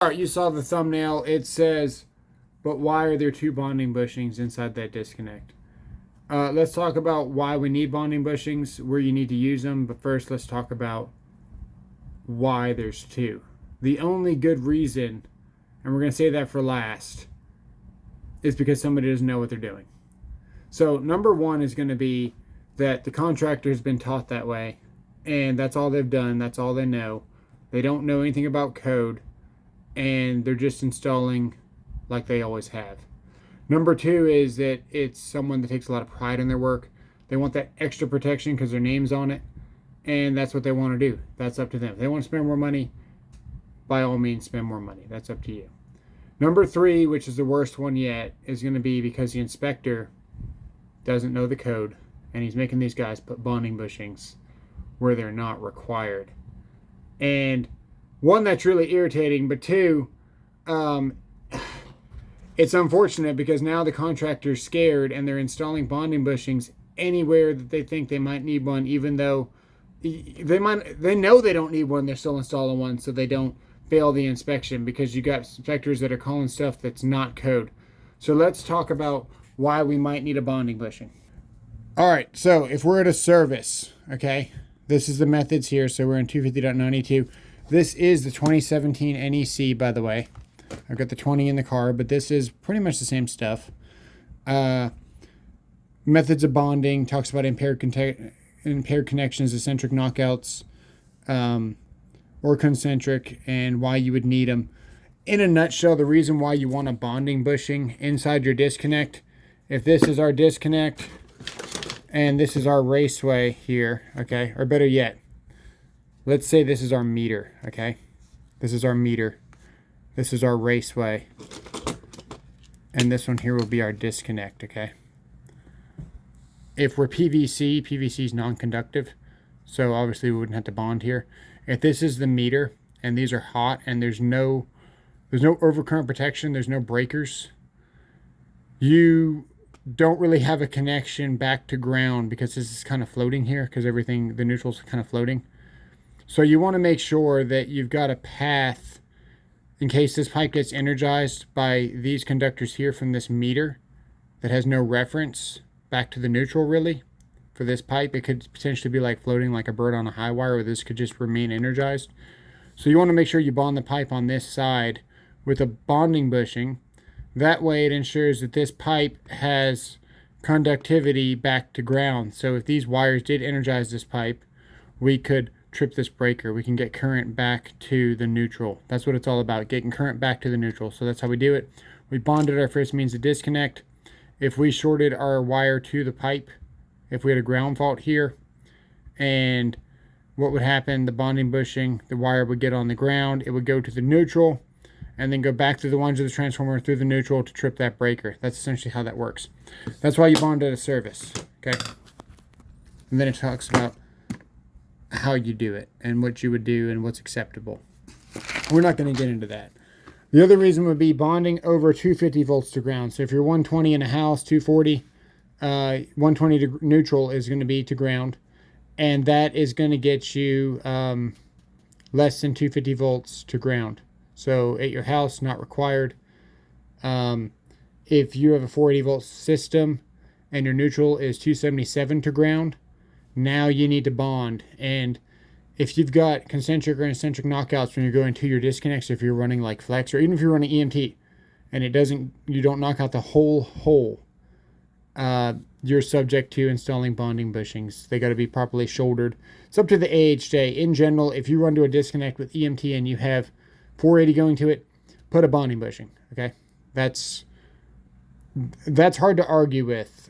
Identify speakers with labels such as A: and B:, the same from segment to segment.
A: All right, you saw the thumbnail. It says, but why are there two bonding bushings inside that disconnect? Let's talk about why we need bonding bushings, where you need to use them. But first, let's talk about why there's two. The only good reason, and we're going to say that for last, is because somebody doesn't know what they're doing. So number one is going to be that the contractor has been taught that way, and that's all they've done. That's all they know. They don't know anything about code, and they're just installing like they always have. Number two is that it's someone that takes a lot of pride in their work. They want that extra protection because their name's on it, and that's what they want to do. That's up to them. If they want to spend more money, by all means, spend more money. That's up to you. Number three, which is the worst one yet, is going to be because the inspector doesn't know the code, and he's making these guys put bonding bushings where they're not required. And one, that's really irritating, but two, it's unfortunate because now the contractor's scared and they're installing bonding bushings anywhere that they think they might need one, even though they know they don't need one. They're still installing one so they don't fail the inspection, because you got inspectors that are calling stuff that's not code. So let's talk about why we might need a bonding bushing. All right, so if we're at a service, okay, this is the methods here. So we're in 250.92. This is the 2017 NEC, by the way. I've got the 20 in the car, but this is pretty much the same stuff. Methods of bonding talks about impaired connections, eccentric knockouts, or concentric, and why you would need them. In a nutshell, the reason why you want a bonding bushing inside your disconnect, if this is our disconnect and this is our raceway here, okay, or better yet, let's say this is our meter, okay, this is our meter, this is our raceway, and this one here will be our disconnect, okay. If we're PVC, PVC is non-conductive, so obviously we wouldn't have to bond here. If this is the meter and these are hot and there's no overcurrent protection, there's no breakers, you don't really have a connection back to ground, because this is kind of floating here, because everything, the neutral's kind of floating. So you want to make sure that you've got a path in case this pipe gets energized by these conductors here from this meter that has no reference back to the neutral. Really, for this pipe, it could potentially be like floating like a bird on a high wire, or this could just remain energized. So you want to make sure you bond the pipe on this side with a bonding bushing. That way it ensures that this pipe has conductivity back to ground. So if these wires did energize this pipe, we could trip this breaker. We can get current back to the neutral. That's what it's all about, getting current back to the neutral. So that's how we do it. We bonded our first means of disconnect. If we shorted our wire to the pipe, if we had a ground fault here, and what would happen, the bonding bushing, the wire would get on the ground, it would go to the neutral, and then go back through the lines of the transformer through the neutral to trip that breaker. That's essentially how that works. That's why you bond at a service, okay? And then it talks about how you do it and what you would do and what's acceptable. We're not going to get into that. The other reason would be bonding over 250 volts to ground. So if you're 120 in a house, 240, 120 to neutral is going to be to ground, and that is going to get you less than 250 volts to ground. So at your house, not required. If you have a 480 volt system and your neutral is 277 to ground, now you need to bond. And if you've got concentric or eccentric knockouts when you're going to your disconnects, if you're running like flex, or even if you're running EMT and you don't knock out the whole hole, you're subject to installing bonding bushings. They got to be properly shouldered. It's up to the AHJ. In general, if you run to a disconnect with EMT and you have 480 going to it, put a bonding bushing, okay? That's hard to argue with,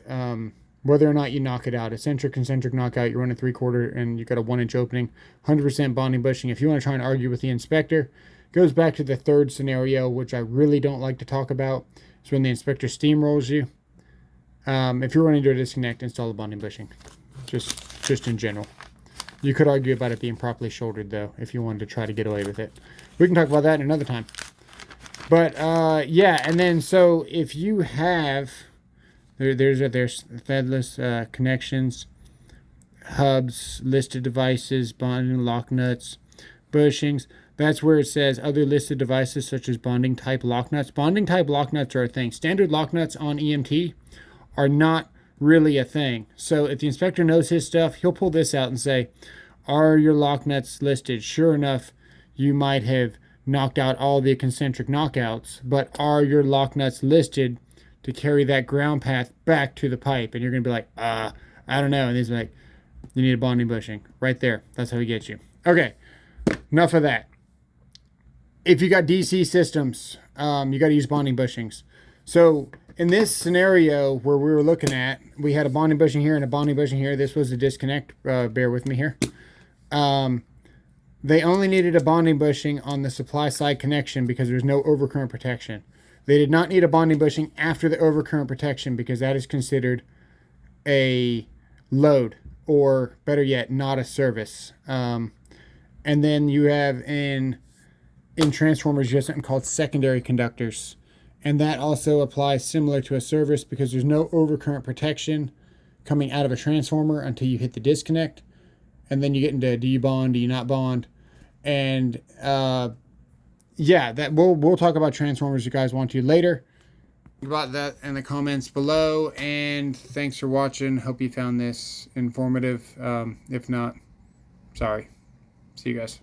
A: whether or not you knock it out. Eccentric, concentric knockout, you're running 3/4 and you got a 1-inch opening, 100% bonding bushing. If you want to try and argue with the inspector, it goes back to the third scenario, which I really don't like to talk about. It's when the inspector steamrolls you. If you're running to a disconnect, install a bonding bushing, just in general. You could argue about it being properly shouldered, though, if you wanted to try to get away with it. We can talk about that another time. But, yeah, and then, so if you have, there's threadless connections, hubs, listed devices, bonding, lock nuts, bushings. That's where it says other listed devices such as bonding type lock nuts. Bonding type lock nuts are a thing. Standard lock nuts on EMT are not really a thing. So if the inspector knows his stuff, he'll pull this out and say, are your lock nuts listed? Sure enough, you might have knocked out all the concentric knockouts, but are your lock nuts listed to carry that ground path back to the pipe? And you're going to be like, I don't know. And he's like, you need a bonding bushing. Right there. That's how he gets you. Okay, enough of that. If you got DC systems, you got to use bonding bushings. So in this scenario where we were looking at, we had a bonding bushing here and a bonding bushing here. This was a disconnect. Bear with me here. They only needed a bonding bushing on the supply side connection because there's no overcurrent protection. They did not need a bonding bushing after the overcurrent protection because that is considered a load, or better yet, not a service. And then you have in transformers, you have something called secondary conductors. And that also applies similar to a service because there's no overcurrent protection coming out of a transformer until you hit the disconnect. And then you get into, do you bond, do you not bond? And yeah, that we'll talk about transformers if you guys want to later. About that in the comments below. And thanks for watching. Hope you found this informative. If not, sorry. See you guys.